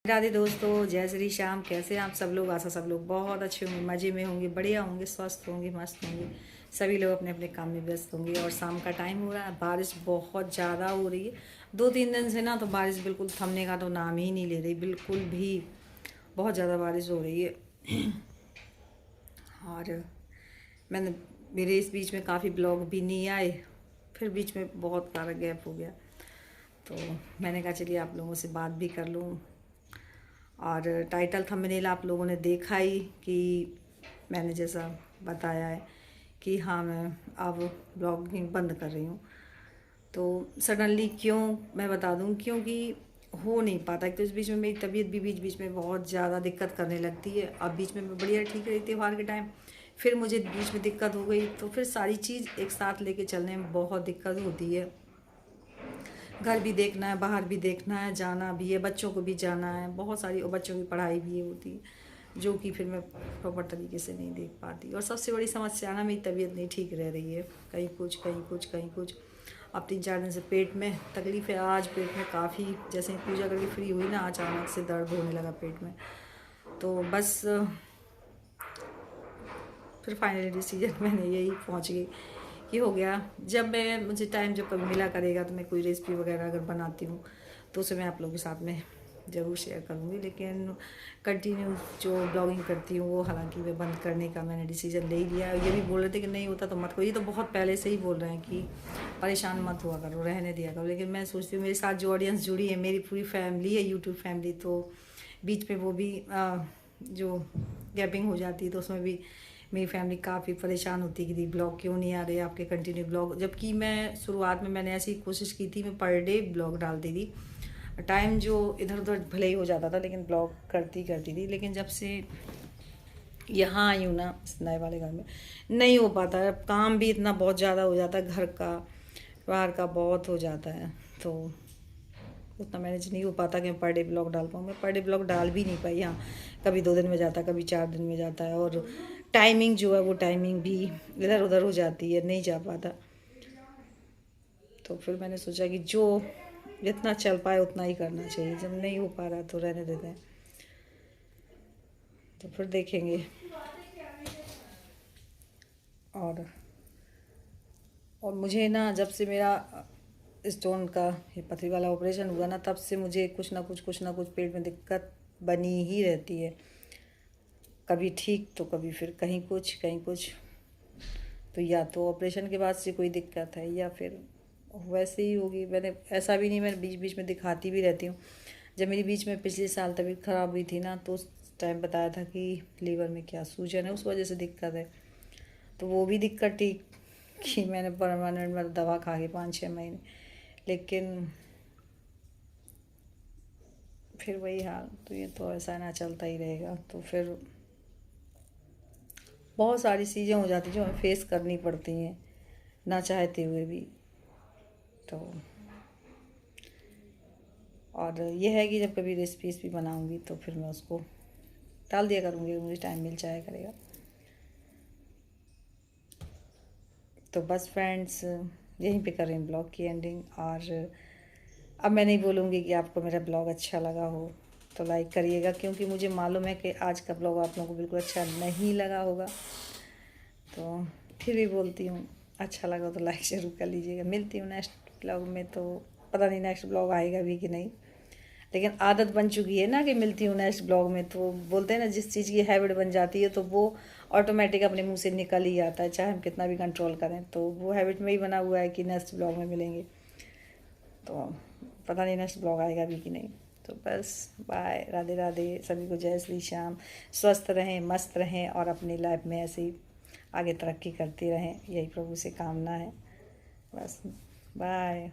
राधे दोस्तों, जय श्री श्याम। कैसे हैं आप सब लोग? आशा सब लोग बहुत अच्छे होंगे, मज़े में होंगे, बढ़िया होंगे, स्वस्थ होंगे, मस्त होंगे। सभी लोग अपने अपने काम में व्यस्त होंगे। और शाम का टाइम हो रहा है, बारिश बहुत ज़्यादा हो रही है। 2-3 दिन से ना तो बारिश बिल्कुल थमने का तो नाम ही नहीं ले रही, बिल्कुल भी। बहुत ज़्यादा बारिश हो रही है। और मैंने मेरे इस बीच में काफ़ी ब्लॉग भी नहीं आए, फिर बीच में बहुत सारा गैप हो गया, तो मैंने कहा चलिए आप लोगों से बात भी कर लूँ। और टाइटल थंबनेल आप लोगों ने देखा ही कि मैंने जैसा बताया है कि हाँ, मैं अब ब्लॉगिंग बंद कर रही हूँ। तो सडनली क्यों, मैं बता दूँ, क्योंकि हो नहीं पाता। एक तो इस बीच में मेरी तबीयत भी बीच बीच में बहुत ज़्यादा दिक्कत करने लगती है। अब बीच में मैं बढ़िया ठीक रही त्योहार के टाइम, फिर मुझे बीच में दिक्कत हो गई, तो फिर सारी चीज़ एक साथ लेके चलने में बहुत दिक्कत होती है। घर भी देखना है, बाहर भी देखना है, जाना भी है, बच्चों को भी जाना है, बहुत सारी, और बच्चों की पढ़ाई भी होती है, जो कि फिर मैं प्रॉपर तरीके से नहीं देख पाती। और सबसे बड़ी समस्या ना, मेरी तबीयत नहीं ठीक रह रही है, कहीं कुछ कहीं कुछ कहीं कुछ। अब 3-4 दिन से पेट में तकलीफ़ है। आज पेट में काफ़ी, जैसे ही पूजा करके फ्री हुई ना, अचानक से दर्द होने लगा पेट में। तो बस फिर फाइनली डिसीजन मैंने यही पहुंच गई कि हो गया। जब मैं, मुझे टाइम जब कभी मिला करेगा तो मैं कोई रेसिपी वगैरह अगर बनाती हूँ तो उसे मैं आप लोगों के साथ में ज़रूर शेयर करूँगी। लेकिन कंटिन्यू जो ब्लॉगिंग करती हूँ वो हालांकि मैं बंद करने का मैंने डिसीजन ले लिया। ये भी बोल रहे थे कि नहीं होता तो मत करो, ये तो बहुत पहले से ही बोल रहे हैं कि परेशान मत हुआ करो, रहने दिया करो। लेकिन मैं सोचती हूँ मेरे साथ जो ऑडियंस जुड़ी है, मेरी पूरी फैमिली है, यूट्यूब फैमिली, तो बीच में वो भी जो गैपिंग हो जाती है तो उसमें भी मेरी फैमिली काफ़ी परेशान होती है कि ब्लॉग क्यों नहीं आ रहे आपके कंटिन्यू ब्लॉग। जबकि मैं शुरुआत में मैंने ऐसी कोशिश की थी, मैं पर डे ब्लॉग डालती थी। टाइम जो इधर उधर भले ही हो जाता था, लेकिन ब्लॉग करती थी। लेकिन जब से यहाँ आई हूँ ना, इस नए वाले घर में, नहीं हो पाता है। काम भी इतना बहुत ज़्यादा हो जाता है, घर का बाहर का बहुत हो जाता है, तो उतना मैनेज नहीं हो पाता कि मैं पर डे ब्लॉग डाल पाऊँ। मैं पर डे ब्लॉग डाल भी नहीं पाई। हाँ, कभी 2 दिन में जाता है, कभी 4 दिन में जाता है, और टाइमिंग जो है वो टाइमिंग भी इधर उधर हो जाती है, नहीं जा पाता। तो फिर मैंने सोचा कि जो जितना चल पाए उतना ही करना चाहिए, जब नहीं हो पा रहा तो रहने देते हैं, तो फिर देखेंगे। और मुझे ना, जब से मेरा स्टोन का ये पथरी वाला ऑपरेशन हुआ ना, तब से मुझे कुछ ना कुछ पेट में दिक्कत बनी ही रहती है। कभी ठीक तो कभी फिर कहीं कुछ कहीं कुछ। तो या तो ऑपरेशन के बाद से कोई दिक्कत है, या फिर वैसे ही होगी। मैंने ऐसा भी नहीं, मैं बीच बीच में दिखाती भी रहती हूँ। जब मेरी बीच में पिछले साल तबीयत ख़राब हुई थी ना, तो उस टाइम बताया था कि लीवर में क्या सूजन है, उस वजह से दिक्कत है। तो वो भी दिक्कत ठीक कि मैंने परमानेंट मतलब दवा खा के 5-6 महीने, लेकिन फिर वही हाल। तो ये तो ऐसा ना चलता ही रहेगा, तो फिर बहुत सारी चीज़ें हो जाती हैं जो हमें फेस करनी पड़ती हैं ना चाहते हुए भी। तो और ये है कि जब कभी रेसिपीज़ भी बनाऊंगी तो फिर मैं उसको डाल दिया करूँगी, मुझे टाइम मिल जाया करेगा। तो बस फ्रेंड्स, यहीं पे करें ब्लॉग की एंडिंग। और अब मैं नहीं बोलूँगी कि आपको मेरा ब्लॉग अच्छा लगा हो तो लाइक करिएगा, क्योंकि मुझे मालूम है कि आज का ब्लॉग आप लोगों को बिल्कुल अच्छा नहीं लगा होगा। तो फिर भी बोलती हूँ, अच्छा लगा तो लाइक ज़रूर कर लीजिएगा। मिलती हूँ नेक्स्ट ब्लॉग में, तो पता नहीं नेक्स्ट ब्लॉग आएगा भी कि नहीं, लेकिन आदत बन चुकी है ना कि मिलती हूँ नेक्स्ट ब्लॉग में। तो बोलते हैं ना, जिस चीज़ की हैबिट बन जाती है तो वो ऑटोमेटिक अपने मुंह से निकल ही आता है, चाहे हम कितना भी कंट्रोल करें। तो वो हैबिट में ही बना हुआ है कि नेक्स्ट ब्लॉग में मिलेंगे। तो पता नहीं नेक्स्ट ब्लॉग आएगा भी कि नहीं। तो बस बाय, राधे राधे, सभी को जय श्री श्याम। स्वस्थ रहें, मस्त रहें, और अपनी लाइफ में ऐसे ही आगे तरक्की करते रहें, यही प्रभु से कामना है। बस बाय।